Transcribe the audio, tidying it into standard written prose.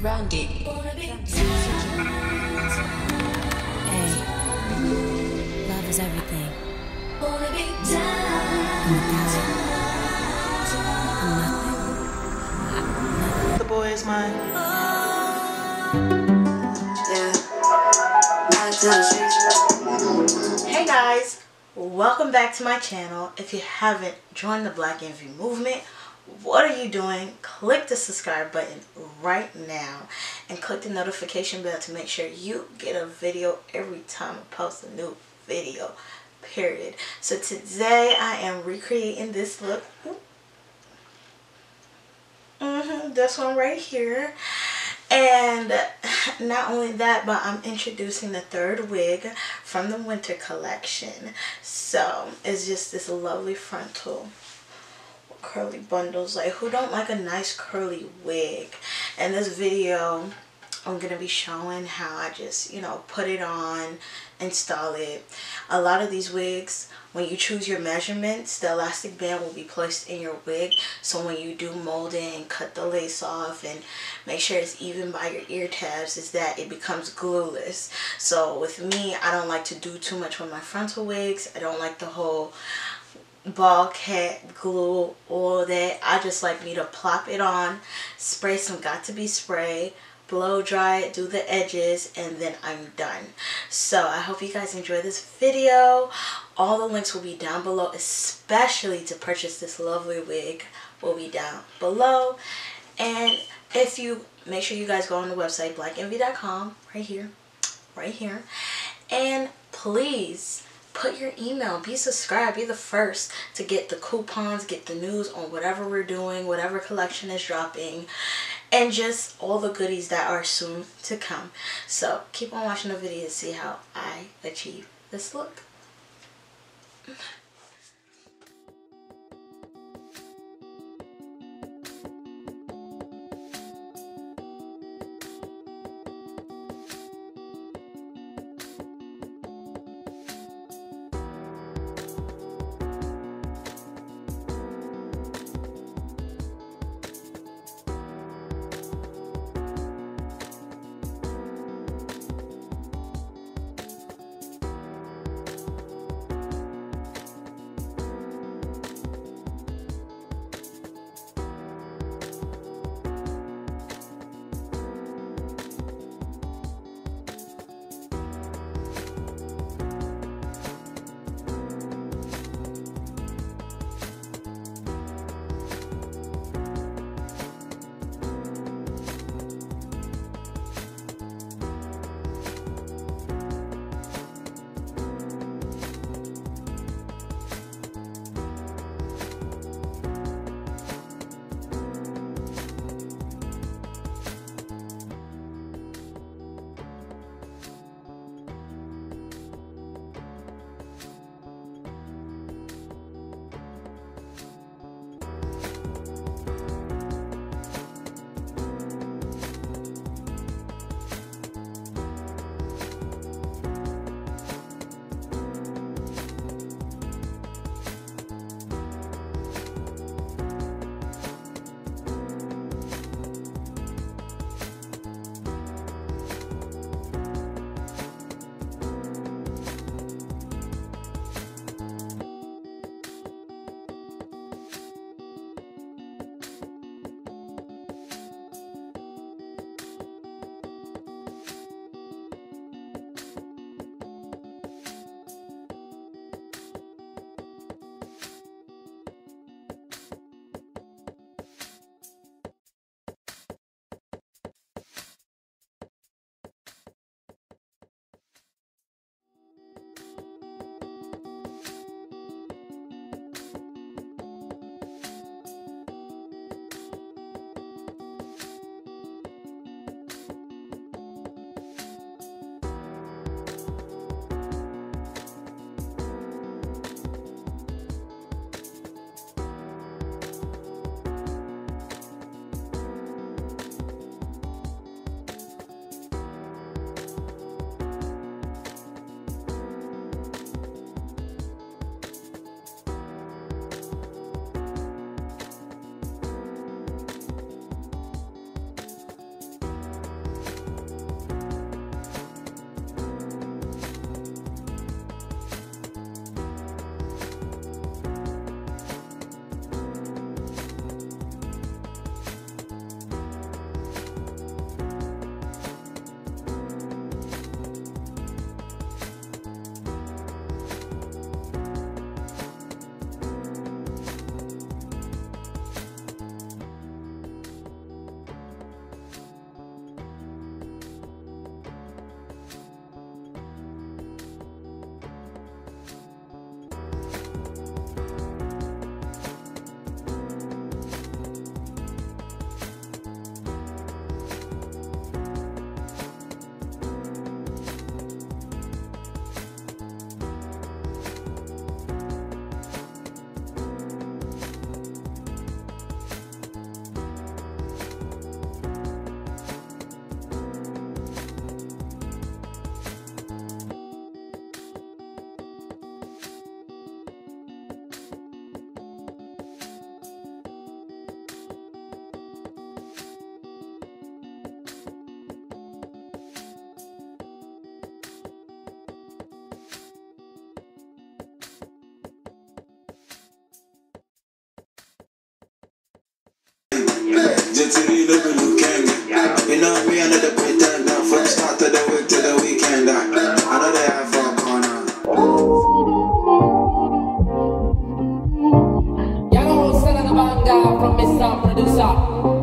Roundy. Hey, love is everything. The boy is mine. Hey guys, welcome back to my channel. If you haven't joined the Blaque Envy movement, what are you doing? Click the subscribe button right now and click the notification bell to make sure you get a video every time I post a new video, period. So today I am recreating this look. This one right here. And not only that, but I'm introducing the third wig from the winter collection. So it's just this lovely frontal curly bundles. Like, who don't like a nice curly wig? In this video I'm gonna be showing how I just, put it on, install it. A lot of these wigs, when you choose your measurements, the elastic band will be placed in your wig, so when you do mold it and cut the lace off and make sure it's even by your ear tabs, is that it becomes glueless. So with me, I don't like to do too much with my frontal wigs. I don't like the whole ball cap glue, all that. I just like me to plop it on, spray some got to be spray, blow dry it, do the edges, and then I'm done. So I hope you guys enjoy this video. All the links will be down below, especially to purchase this lovely wig will be down below. And if you make sure you guys go on the website blaqueenvy.com, right here, and please put your email, be subscribed, be the first to get the coupons, get the news on whatever we're doing, whatever collection is dropping, and just all the goodies that are soon to come. So keep on watching the video to see how I achieve this look. Jittery little Yukina. You know me, another pretender. From start to the week to the weekend. I know they have for a corner. Y'all know who's selling the banger from Mr. Producer.